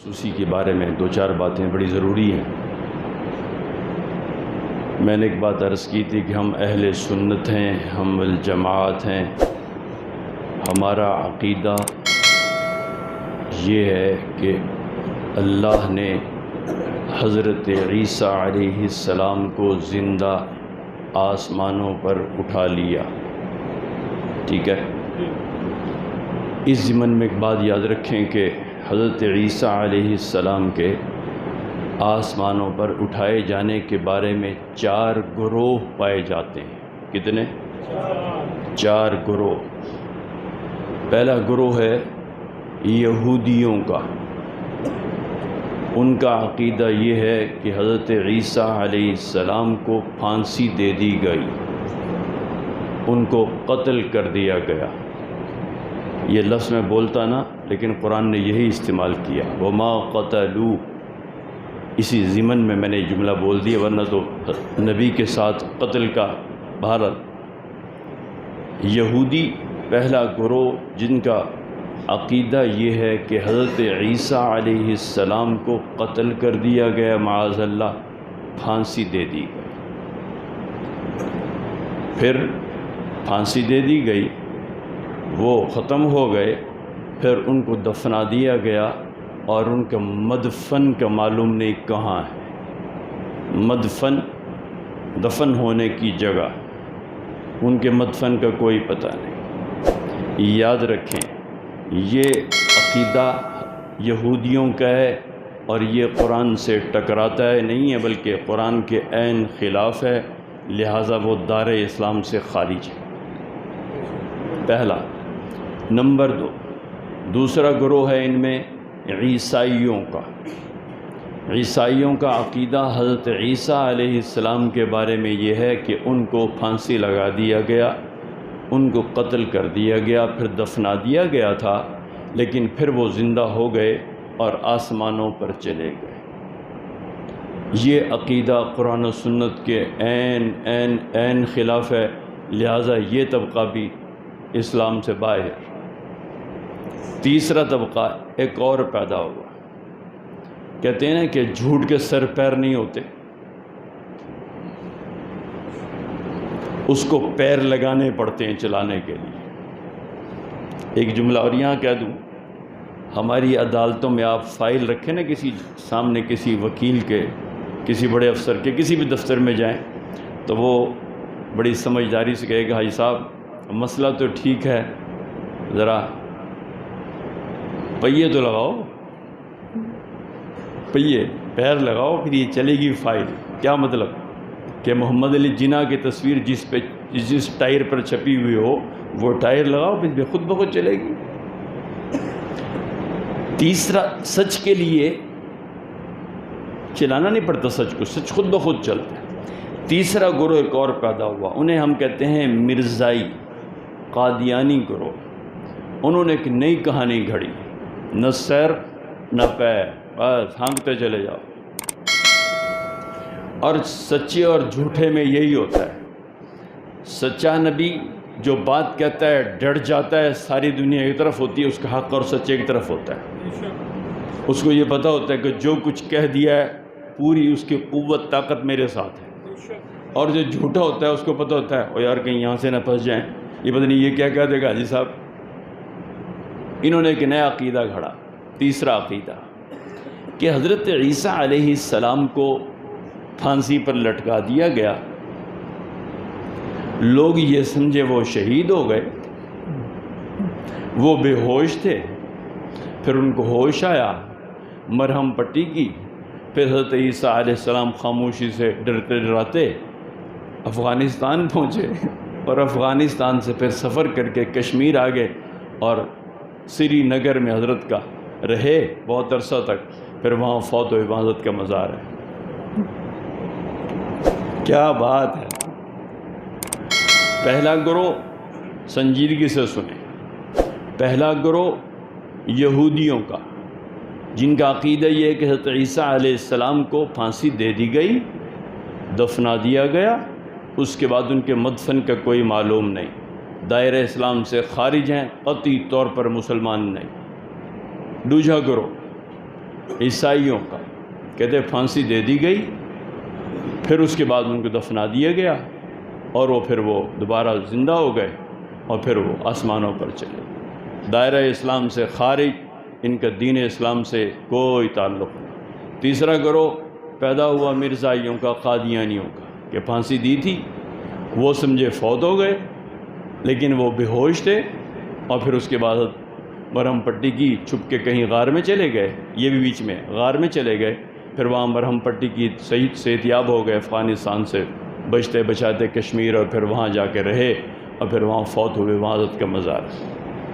اسی کے بارے میں دو چار باتیں بڑی ضروری ہیں۔ میں نے ایک بات عرض کی تھی کہ ہم اہل سنت ہیں، ہم الجماعت ہیں، ہمارا عقیدہ یہ ہے کہ اللہ نے حضرت عیسیٰ علیہ السلام کو زندہ آسمانوں پر اٹھا لیا، ٹھیک ہے۔ اس ضمن میں ایک بات یاد رکھیں کہ حضرت عیسیٰ علیہ السلام کے آسمانوں پر اٹھائے جانے کے بارے میں 4 گروہ پائے جاتے ہیں۔ کتنے؟ 4 گروہ۔ پہلا گروہ ہے یہودیوں کا۔ ان کا عقیدہ یہ ہے کہ حضرت عیسیٰ علیہ السلام کو پھانسی دے دی گئی، ان کو قتل کر دیا گیا۔ یہ لفظ میں بولتا نا، لیکن قرآن نے یہی استعمال کیا، وما قتلوا۔ اسی ضمن میں نے جملہ بول دیا، ورنہ تو نبی کے ساتھ قتل کا بہرحال۔ یہودی پہلا گروہ جن کا عقیدہ یہ ہے کہ حضرت عیسیٰ علیہ السلام کو قتل کر دیا گیا، معاذ اللہ، پھانسی دے دی گئی۔ پھر پھانسی دے دی گئی، وہ ختم ہو گئے، پھر ان کو دفنا دیا گیا، اور ان کا مدفن کا معلوم نہیں کہاں ہے۔ مدفن، دفن ہونے کی جگہ، ان کے مدفن کا کوئی پتہ نہیں۔ یاد رکھیں، یہ عقیدہ یہودیوں کا ہے، اور یہ قرآن سے ٹکراتا ہے نہیں ہے، بلکہ قرآن کے عین خلاف ہے، لہٰذا وہ دار اسلام سے خارج ہے۔ پہلا۔ نمبر 2، دوسرا گروہ ہے ان میں عیسائیوں کا۔ عیسائیوں کا عقیدہ حضرت عیسیٰ علیہ السلام کے بارے میں یہ ہے کہ ان کو پھانسی لگا دیا گیا، ان کو قتل کر دیا گیا، پھر دفنا دیا گیا تھا، لیکن پھر وہ زندہ ہو گئے اور آسمانوں پر چلے گئے۔ یہ عقیدہ قرآن و سنت کے عین خلاف ہے، لہٰذا یہ طبقہ بھی اسلام سے باہر۔ تیسرا طبقہ ایک اور پیدا ہوا، کہتے ہیں کہ جھوٹ کے سر پیر نہیں ہوتے، اس کو پیر لگانے پڑتے ہیں چلانے کے لیے۔ ایک جملہ اور یہاں کہہ دوں، ہماری عدالتوں میں آپ فائل رکھیں نا، کسی سامنے کسی وکیل کے، کسی بڑے افسر کے، کسی بھی دفتر میں جائیں تو وہ بڑی سمجھداری سے کہے گا، حاجی صاحب مسئلہ تو ٹھیک ہے، ذرا پہیے تو لگاؤ، پہیے پیر لگاؤ، پھر یہ چلے گی فائل۔ کیا مطلب؟ کہ محمد علی جناح کی تصویر جس ٹائر پر چھپی ہوئی ہو، وہ ٹائر لگاؤ، پھر خود بخود چلے گی۔ تیسرا، سچ کے لیے چلانا نہیں پڑتا سچ کو، سچ خود بخود چلتا ہے۔ تیسرا گروہ ایک اور پیدا ہوا، انہیں ہم کہتے ہیں مرزائی، قادیانی گروہ۔ انہوں نے ایک نئی کہانی گھڑی، نہ سر نہ پیر، بس ہانکتے چلے جاؤ۔ اور سچے اور جھوٹے میں یہی ہوتا ہے، سچا نبی جو بات کہتا ہے ڈٹ جاتا ہے، ساری دنیا ایک طرف ہوتی ہے، اس کا حق اور سچ ایک طرف ہوتا ہے۔ اس کو یہ پتہ ہوتا ہے کہ جو کچھ کہہ دیا ہے پوری اس کی قوت طاقت میرے ساتھ ہے۔ اور جو جھوٹا ہوتا ہے اس کو پتہ ہوتا ہے، او یار کہیں یہاں سے نہ پھنس جائیں، یہ پتہ نہیں یہ کیا کہہ دے گا حاجی صاحب۔ انہوں نے ایک نیا عقیدہ گھڑا، تیسرا عقیدہ، کہ حضرت عیسیٰ علیہ السلام کو پھانسی پر لٹکا دیا گیا، لوگ یہ سمجھے وہ شہید ہو گئے، وہ بے ہوش تھے، پھر ان کو ہوش آیا، مرہم پٹی کی، پھر حضرت عیسیٰ علیہ السلام خاموشی سے ڈرتے ڈراتے افغانستان پہنچے، اور افغانستان سے پھر سفر کر کے کشمیر آ گئے، اور سری نگر میں حضرت کا رہے بہت عرصہ تک، پھر وہاں فوت و عبادت کا مزار ہے۔ کیا بات ہے! پہلا گروہ سنجیدگی سے سنیں، پہلا گروہ یہودیوں کا، جن کا عقیدہ یہ ہے کہ حضرت عیسیٰ علیہ السلام کو پھانسی دے دی گئی، دفنا دیا گیا، اس کے بعد ان کے مدفن کا کوئی معلوم نہیں، دائرہ اسلام سے خارج ہیں، قطعی طور پر مسلمان نہیں۔ دوسرا گروہ عیسائیوں کا، کہتے پھانسی دے دی گئی، پھر اس کے بعد ان کو دفنا دیا گیا، اور وہ دوبارہ زندہ ہو گئے، اور پھر وہ آسمانوں پر چلے، دائرہ اسلام سے خارج، ان کا دین اسلام سے کوئی تعلق نہیں۔ تیسرا گروہ پیدا ہوا مرزائیوں کا، قادیانیوں کا، کہ پھانسی دی تھی، وہ سمجھے فوت ہو گئے، لیکن وہ بے ہوش تھے، اور پھر اس کے بعد مرہم پٹی کی، چھپ کے کہیں غار میں چلے گئے، یہ بھی بیچ میں غار میں چلے گئے، پھر وہاں مرہم پٹی کی صحیح صحتیاب ہو گئے، افغانستان سے بچتے بچاتے کشمیر، اور پھر وہاں جا کے رہے، اور پھر وہاں فوت ہوئے، وہاں حضرت کا مزار ہے۔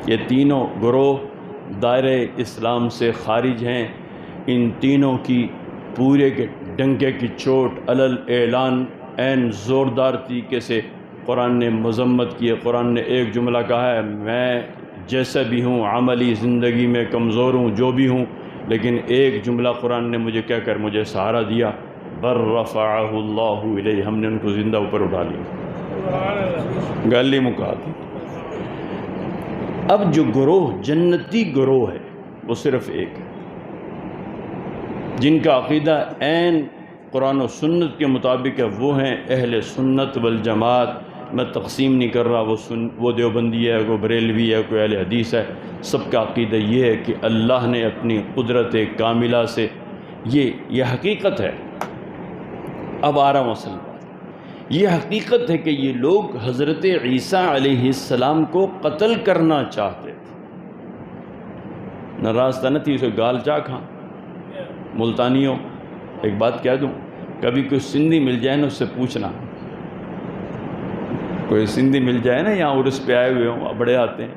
یہ تینوں گروہ دائرہ اسلام سے خارج ہیں۔ ان تینوں کی پورے کے ڈنکے کی چوٹ علل اعلان عین زوردار طریقے سے قرآن نے مذمت کی ہے۔ قرآن نے ایک جملہ کہا ہے، میں جیسا بھی ہوں، عملی زندگی میں کمزور ہوں، جو بھی ہوں، لیکن ایک جملہ قرآن نے مجھے کہہ کر مجھے سہارا دیا، بر رفعہ اللہ الیہ، ہم نے ان کو زندہ اوپر اٹھا لیا، گل ہی مکا دی۔ اب جو گروہ جنتی گروہ ہے وہ صرف ایک ہے، جن کا عقیدہ عین قرآن و سنت کے مطابق ہے، وہ ہیں اہل سنت والجماعت۔ میں تقسیم نہیں کر رہا، وہ دیوبندی ہے، کوئی بریلوی ہے، کوئی اہل حدیث ہے، سب کا عقیدہ یہ ہے کہ اللہ نے اپنی قدرت کاملہ سے، یہ حقیقت ہے۔ اب آ رہا مسئلہ، یہ حقیقت ہے کہ یہ لوگ حضرت عیسیٰ علیہ السلام کو قتل کرنا چاہتے تھے۔ ناراض نہ تھی، اسے گال چا کھاں ملتانیوں۔ ایک بات کہہ دوں، کبھی کوئی سندھی مل جائے نا، اس سے پوچھنا، کوئی سندھی مل جائے نا، یہاں عرس پہ آئے ہوئے ہوں، بڑے آتے ہیں،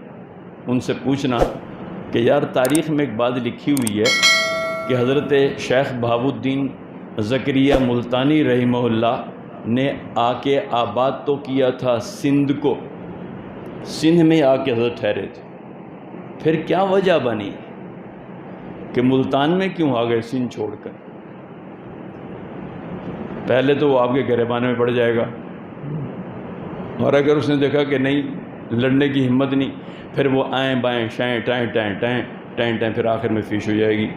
ان سے پوچھنا کہ یار تاریخ میں ایک بات لکھی ہوئی ہے کہ حضرت شیخ بہاء الدین زکریا ملتانی رحمہ اللہ نے آ کے آباد تو کیا تھا سندھ کو، سندھ میں آ کے حضرت ٹھہرے تھے، پھر کیا وجہ بنی کہ ملتان میں کیوں آ گئے سندھ چھوڑ کر؟ پہلے تو وہ آپ کے گریبانے میں پڑ جائے گا، اور اگر اس نے دیکھا کہ نہیں، لڑنے کی ہمت نہیں، پھر وہ آئیں بائیں شائیں ٹائیں ٹائیں ٹائیں ٹائیں ٹائیں، پھر آخر میں فیش ہو جائے گی۔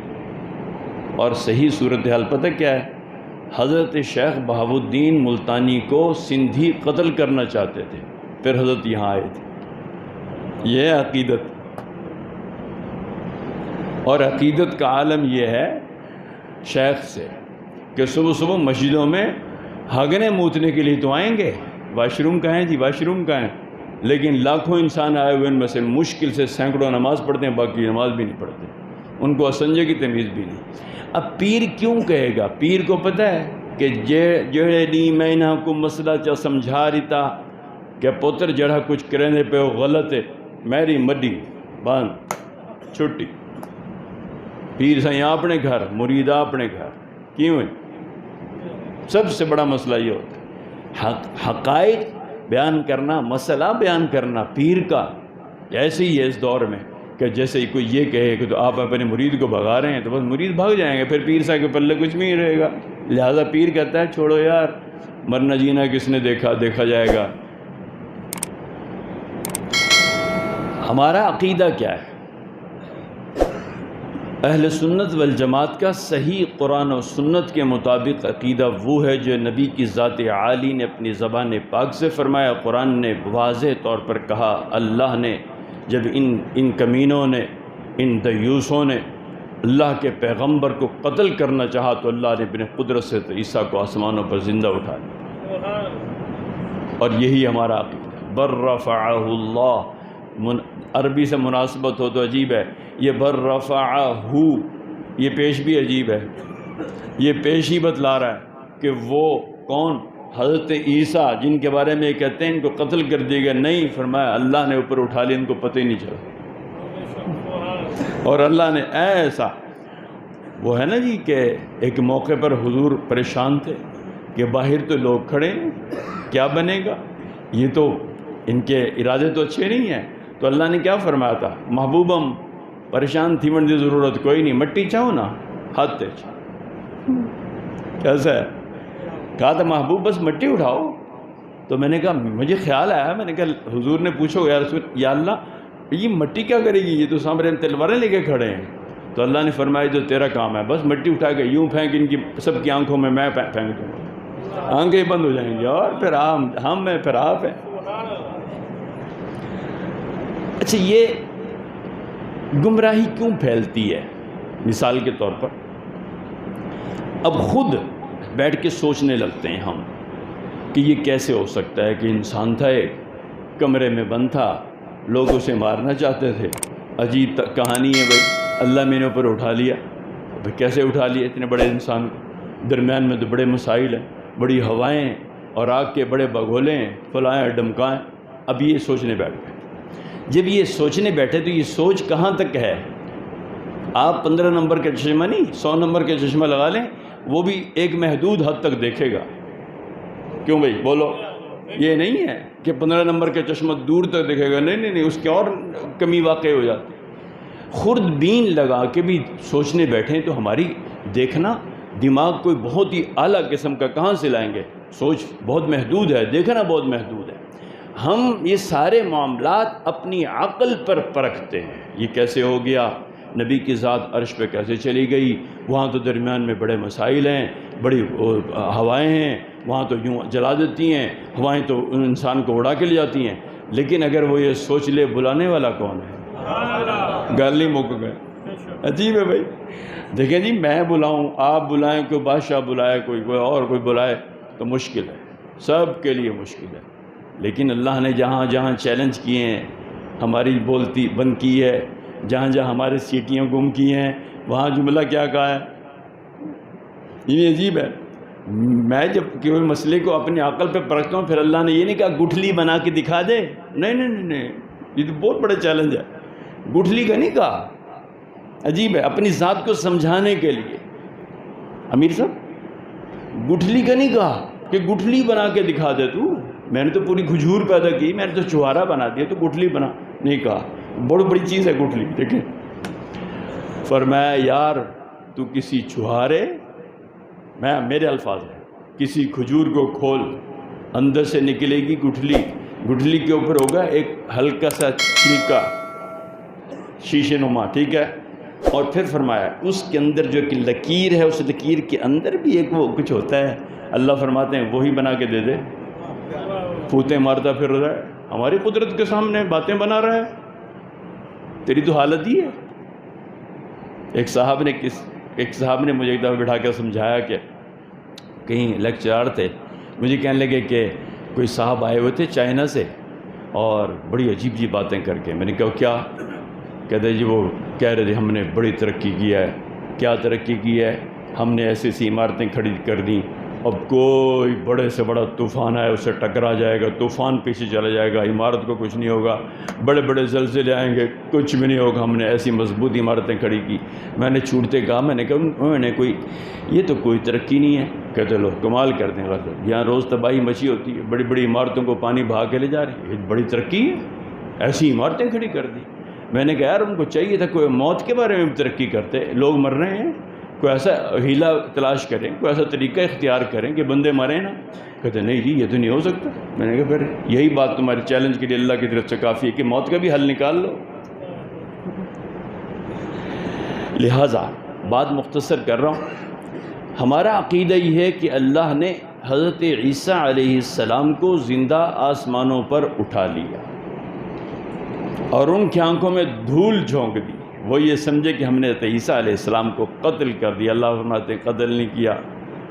اور صحیح صورتحال پتہ کیا ہے؟ حضرت شیخ بہاء الدین ملتانی کو سندھی قتل کرنا چاہتے تھے، پھر حضرت یہاں آئے تھے۔ یہ عقیدت، اور عقیدت کا عالم یہ ہے شیخ سے کہ صبح صبح مسجدوں میں ہاگنے موتنے کے لیے تو آئیں گے، واش روم کہاں ہیں جی، واش روم کہاں ہیں، لیکن لاکھوں انسان آئے ہوئے، ان میں سے مشکل سے سینکڑوں نماز پڑھتے ہیں، باقی نماز بھی نہیں پڑھتے، ان کو اسنجے کی تمیز بھی نہیں۔ اب پیر کیوں کہے گا؟ پیر کو پتہ ہے کہ جڑے نہیں میں انہاں کو مسئلہ چا سمجھا رہتا کہ پتر جڑا کچھ کرنے پہ وہ غلط ہے، میری مڈی بند چھٹی، پیر سائیں اپنے گھر، مرید اپنے گھر، کیوں ہے؟ سب سے بڑا مسئلہ یہ ہوتا ہے حقائق بیان کرنا، مسئلہ بیان کرنا پیر کا ایسے ہی ہے اس دور میں کہ جیسے کوئی یہ کہے کہ تو آپ اپنے مرید کو بھگا رہے ہیں، تو بس مرید بھاگ جائیں گے، پھر پیر صاحب کے پلے کچھ نہیں رہے گا۔ لہذا پیر کہتا ہے چھوڑو یار، مرنا جینا کس نے دیکھا، دیکھا جائے گا۔ ہمارا عقیدہ کیا ہے؟ اہل سنت والجماعت کا صحیح قرآن و سنت کے مطابق عقیدہ وہ ہے جو نبی کی ذات عالی نے اپنی زبان پاک سے فرمایا، قرآن نے واضح طور پر کہا، اللہ نے جب ان کمینوں نے، ان دیوسوں نے اللہ کے پیغمبر کو قتل کرنا چاہا تو اللہ نے اپنے قدرت سے عیسیٰ کو آسمانوں پر زندہ اٹھا لیا، اور یہی ہمارا عقیدہ۔ بر رفعہ اللہ، عربی سے مناسبت ہو تو عجیب ہے، یہ بر رفعہ، یہ پیش بھی عجیب ہے، یہ پیش ہی بتلا رہا ہے کہ وہ کون؟ حضرت عیسیٰ، جن کے بارے میں کہتے ہیں ان کو قتل کر دیا گیا، نہیں، فرمایا اللہ نے اوپر اٹھا لیا، ان کو پتہ ہی نہیں چلا، اور اللہ نے ایسا، وہ ہے نا جی کہ ایک موقع پر حضور پریشان تھے کہ باہر تو لوگ کھڑے ہیں، کیا بنے گا، یہ تو ان کے ارادے تو اچھے نہیں ہیں، تو اللہ نے کیا فرمایا تھا؟ محبوبم پریشان تھی من دی ضرورت کوئی نہیں، مٹی چاہو نا ہاتھ تے کیسا ہے؟ کہا تھا محبوب بس مٹی اٹھاؤ، تو میں نے کہا مجھے خیال آیا، میں نے کہا حضور نے پوچھو یا رسول، یا اللہ یہ مٹی کیا کرے گی، یہ تو سامنے تلواریں لے کے کھڑے ہیں، تو اللہ نے فرمایا جو تیرا کام ہے بس مٹی اٹھا کے یوں پھینک ان کی سب کی آنکھوں میں پھینک دوں گا، آنکھیں بند ہو جائیں گی اور پھر ہم ہیں پھر آپ ہیں۔ اچھا یہ گمراہی کیوں پھیلتی ہے؟ مثال کے طور پر اب خود بیٹھ کے سوچنے لگتے ہیں ہم کہ یہ کیسے ہو سکتا ہے کہ انسان تھا ایک کمرے میں بند تھا، لوگ اسے مارنا چاہتے تھے، عجیب کہانی ہے بھائی، اللہ میں نے اوپر اٹھا لیا۔ بھائی کیسے اٹھا لیا اتنے بڑے انسان کو؟ درمیان میں تو بڑے مسائل ہیں، بڑی ہوائیں ہیں اور آگ کے بڑے بگولے ہیں، فلائیں ڈمکائیں۔ اب یہ سوچنے بیٹھ گئے۔ جب یہ سوچنے بیٹھے تو یہ سوچ کہاں تک ہے؟ آپ 15 نمبر کا چشمہ نہیں 100 نمبر کا چشمہ لگا لیں، وہ بھی ایک محدود حد تک دیکھے گا۔ کیوں بھائی بولو؟ یہ نہیں ہے کہ 15 نمبر کا چشمہ دور تک دیکھے گا، نہیں، اس کی اور کمی واقع ہو جاتی۔ خوردبین لگا کے بھی سوچنے بیٹھیں تو ہماری دیکھنا دماغ کوئی بہت ہی اعلیٰ قسم کا کہاں سے لائیں گے؟ سوچ بہت محدود ہے، دیکھنا بہت محدود ہے۔ ہم یہ سارے معاملات اپنی عقل پر پرکھتے ہیں۔ یہ کیسے ہو گیا؟ نبی کی ذات عرش پہ کیسے چلی گئی؟ وہاں تو درمیان میں بڑے مسائل ہیں، بڑی ہوائیں ہیں، وہاں تو یوں جلا دیتی ہیں ہوائیں، تو انسان کو اڑا کے لے جاتی ہیں۔ لیکن اگر وہ یہ سوچ لے بلانے والا کون ہے؟ گل ہی مک گئے۔ عجیب ہے بھائی، دیکھیں جی میں بلاؤں، آپ بلائیں، کوئی بادشاہ بلائے، کوئی اور کوئی بلائے تو مشکل ہے، سب کے لیے مشکل ہے۔ لیکن اللہ نے جہاں جہاں چیلنج کیے ہیں، ہماری بولتی بند کی ہے، جہاں جہاں ہمارے سیٹیاں گم کی ہیں، وہاں جملہ کیا کہا ہے؟ یہ عجیب ہے۔ میں جب کوئی مسئلے کو اپنی عقل پہ پرکھتا ہوں، پھر اللہ نے یہ نہیں کہا گٹھلی بنا کے دکھا دے، نہیں، یہ تو بہت بڑا چیلنج ہے۔ گٹھلی کا نہیں کہا، عجیب ہے، اپنی ذات کو سمجھانے کے لیے۔ امیر صاحب گٹھلی کا نہیں کہا کہ گٹھلی بنا کے دکھا دے تو، میں نے تو پوری کھجور پیدا کی، میں نے تو چوہارا بنا دیا، تو گٹھلی بنا نہیں کہا۔ بڑی بڑی چیز ہے گٹھلی۔ دیکھیں فرمایا یار تو کسی چوہارے، میرے الفاظ ہیں، کسی کھجور کو کھول، اندر سے نکلے گی گٹھلی، گٹھلی کے اوپر ہوگا ایک ہلکا سا چھلکا شیشے نما، ٹھیک ہے؟ اور پھر فرمایا اس کے اندر جو کہ لکیر ہے، اس لکیر کے اندر بھی ایک وہ کچھ ہوتا ہے، اللہ فرماتے ہیں وہی بنا کے دے دے۔ پھوتے مارتا پھر رہا ہے، ہماری قدرت کے سامنے باتیں بنا رہا ہے، تیری تو حالت ہی ہے۔ ایک صاحب نے مجھے ایک دفعہ بٹھا کے سمجھایا کہ کہیں لیکچرار تھے، مجھے کہنے لگے کہ کوئی صاحب آئے ہوئے تھے چائنا سے اور بڑی عجیب جی باتیں کر کے، میں نے کہا کیا؟ کہتے جی وہ کہہ رہے تھے ہم نے بڑی ترقی کی ہے۔ کیا ترقی کی ہے؟ ہم نے ایسی ایسی عمارتیں کھڑی کر دیں، اب کوئی بڑے سے بڑا طوفان آئے اسے ٹکرا جائے گا، طوفان پیچھے چلا جائے گا، عمارت کو کچھ نہیں ہوگا، بڑے بڑے زلزلے آئیں گے کچھ بھی نہیں ہوگا، ہم نے ایسی مضبوط عمارتیں کھڑی کی۔ میں نے چھوٹتے کہا، میں نے کہا انہوں نے یہ تو کوئی ترقی نہیں ہے۔ کہتے لو کمال کرتے ہیں، غلط، یہاں روز تباہی مچی ہوتی ہے، بڑی بڑی عمارتوں کو پانی بہا کے لے جا رہی ہے، یہ بڑی ترقی ہے، ایسی عمارتیں کھڑی کر دی۔ میں نے کہا یار ان کو چاہیے تھا کوئی موت کے بارے میں بھی ترقی کرتے، لوگ مر رہے ہیں، کوئی ایسا ہیلا تلاش کریں، کوئی ایسا طریقہ اختیار کریں کہ بندے مریں نا۔ کہتے نہیں جی یہ تو نہیں ہو سکتا۔ میں نے کہا پھر یہی بات تمہارے چیلنج کے لیے اللہ کی طرف سے کافی ہے کہ موت کا بھی حل نکال لو۔ لہٰذا بات مختصر کر رہا ہوں، ہمارا عقیدہ یہ ہے کہ اللہ نے حضرت عیسیٰ علیہ السلام کو زندہ آسمانوں پر اٹھا لیا اور ان کی آنکھوں میں دھول جھونک دی، وہ یہ سمجھے کہ ہم نے حضرت عیسیٰ علیہ السلام کو قتل کر دیا۔ اللہ فرماتے ہیں قتل نہیں کیا،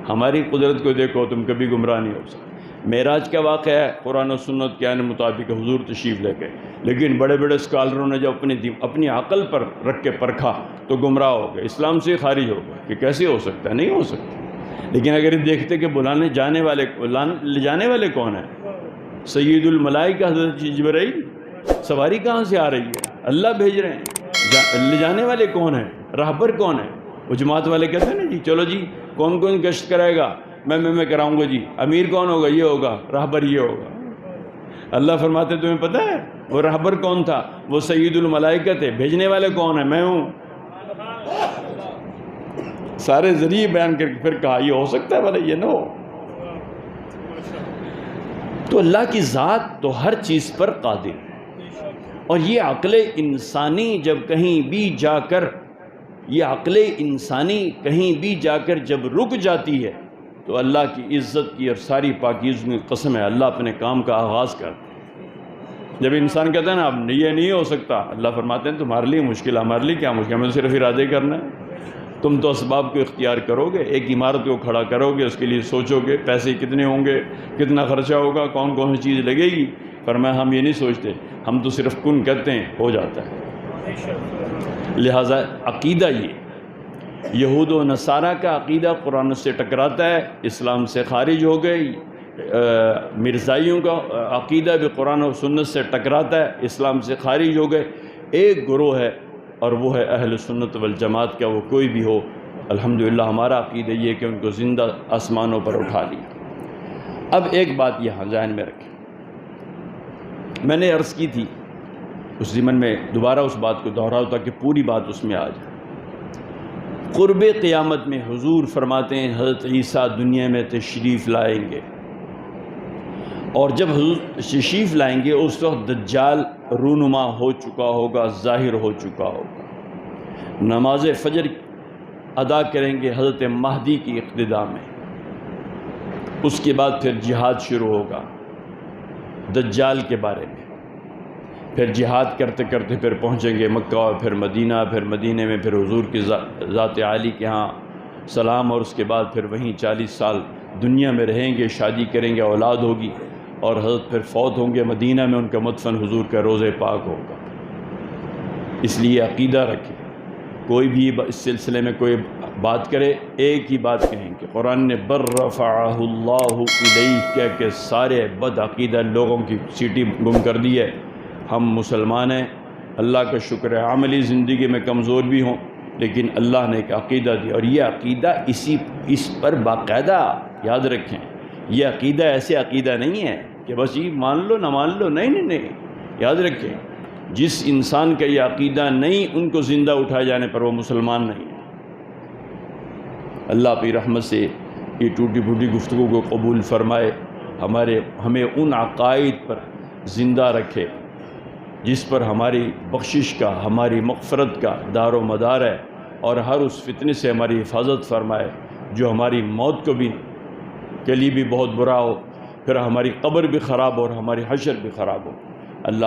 ہماری قدرت کو دیکھو تم کبھی گمراہ نہیں ہو سکتے۔ معراج کا واقعہ ہے، قرآن و سنت کے آنے مطابق حضور تشریف لے گئے، لیکن بڑے بڑے اسکالروں نے جب اپنی عقل پر رکھ کے پرکھا تو گمراہ ہو گئے، اسلام سے خارج ہو گئے کہ کیسے ہو سکتا ہے، نہیں ہو سکتا۔ لیکن اگر یہ دیکھتے کہ لے جانے والے کون ہیں؟ سید الملائکہ حضرت جبرائیل، سواری کہاں سے آ رہی ہے؟ اللہ بھیج رہے ہیں۔ لے جانے والے کون ہیں؟ راہبر کون ہیں؟ وہ جماعت والے کہتے ہیں نا جی چلو جی کون کون گشت کرائے گا، میں کراؤں گا جی، امیر کون ہوگا؟ یہ ہوگا، راہبر یہ ہوگا۔ اللہ فرماتے تمہیں پتہ ہے وہ راہبر کون تھا؟ وہ سید الملائکہ تھے، بھیجنے والے کون ہیں؟ میں ہوں۔ سارے ذریعے بیان کر کے پھر کہا یہ ہو سکتا ہے، بھلے یہ نہ ہو۔ تو اللہ کی ذات تو ہر چیز پر قادر ہے، اور یہ عقل انسانی جب کہیں بھی جا کر یہ عقل انسانی کہیں بھی جا کر جب رک جاتی ہے تو اللہ کی عزت کی اور ساری پاکیزگی کی قسم ہے اللہ اپنے کام کا آغاز کرتا ہے۔ جب انسان کہتا ہے نا اب یہ نہیں ہو سکتا، اللہ فرماتے ہیں تمہارے لیے مشکل، ہمارے لیے کیا مشکل، ہمیں صرف ارادے کرنا ہے، تم تو اسباب کو اختیار کرو گے، ایک عمارت کو کھڑا کرو گے، اس کے لیے سوچو گے پیسے کتنے ہوں گے، کتنا خرچہ ہوگا، کون کون سی چیز لگے گی۔ فرمایا ہم یہ نہیں سوچتے، ہم تو صرف کن کہتے ہیں، ہو جاتا ہے۔ لہٰذا عقیدہ یہ یہود و نصارہ کا عقیدہ قرآن سے ٹکراتا ہے، اسلام سے خارج ہو گئی۔ مرزائیوں کا عقیدہ بھی قرآن و سنت سے ٹکراتا ہے، اسلام سے خارج ہو گئے۔ ایک گروہ ہے اور وہ ہے اہل سنت والجماعت کا، وہ کوئی بھی ہو۔ الحمدللہ ہمارا عقیدہ یہ ہے کہ ان کو زندہ آسمانوں پر اٹھا لیا۔ اب ایک بات یہاں ذہن میں رکھیں، میں نے عرض کی تھی، اس ضمن میں دوبارہ اس بات کو دہراؤ تاکہ پوری بات اس میں آ جائے۔ قرب قیامت میں حضور فرماتے ہیں حضرت عیسیٰ دنیا میں تشریف لائیں گے، اور جب حضور تشریف لائیں گے اس وقت دجال رونما ہو چکا ہوگا، ظاہر ہو چکا ہوگا۔ نماز فجر ادا کریں گے حضرت مہدی کی اقتداء میں، اس کے بعد پھر جہاد شروع ہوگا دجال کے بارے میں، پھر جہاد کرتے کرتے پھر پہنچیں گے مکہ اور پھر مدینہ، پھر مدینے میں پھر حضور کی ذات عالی کے ہاں سلام، اور اس کے بعد پھر وہیں 40 سال دنیا میں رہیں گے، شادی کریں گے، اولاد ہوگی، اور حضرت پھر فوت ہوں گے، مدینہ میں ان کا مدفن حضور کا روضہ پاک ہوگا۔ اس لیے عقیدہ رکھیں، کوئی بھی اس سلسلے میں کوئی بات کرے ایک ہی بات کہیں کہ قرآن نے بر رفعہ اللہ الیہ کہہ کے سارے بد عقیدہ لوگوں کی سیٹی گم کر دی ہے۔ ہم مسلمان ہیں، اللہ کا شکر ہے، عملی زندگی میں کمزور بھی ہوں لیکن اللہ نے ایک عقیدہ دیا، اور یہ عقیدہ اس پر باقاعدہ یاد رکھیں، یہ عقیدہ ایسے عقیدہ نہیں ہے کہ بس یہ مان لو نہ مان لو، نہیں نہیں نہیں، یاد رکھیں جس انسان کا یہ عقیدہ نہیں ان کو زندہ اٹھائے جانے پر وہ مسلمان نہیں ہے۔ اللہ اپنی رحمت سے یہ ٹوٹی پھوٹی گفتگو کو قبول فرمائے، ہمیں ان عقائد پر زندہ رکھے جس پر ہماری بخشش کا، ہماری مغفرت کا دار و مدار ہے، اور ہر اس فتنے سے ہماری حفاظت فرمائے جو ہماری موت کو بھی کے لیے بھی بہت برا ہو، پھر ہماری قبر بھی خراب ہو اور ہماری حشر بھی خراب ہو۔ اللہ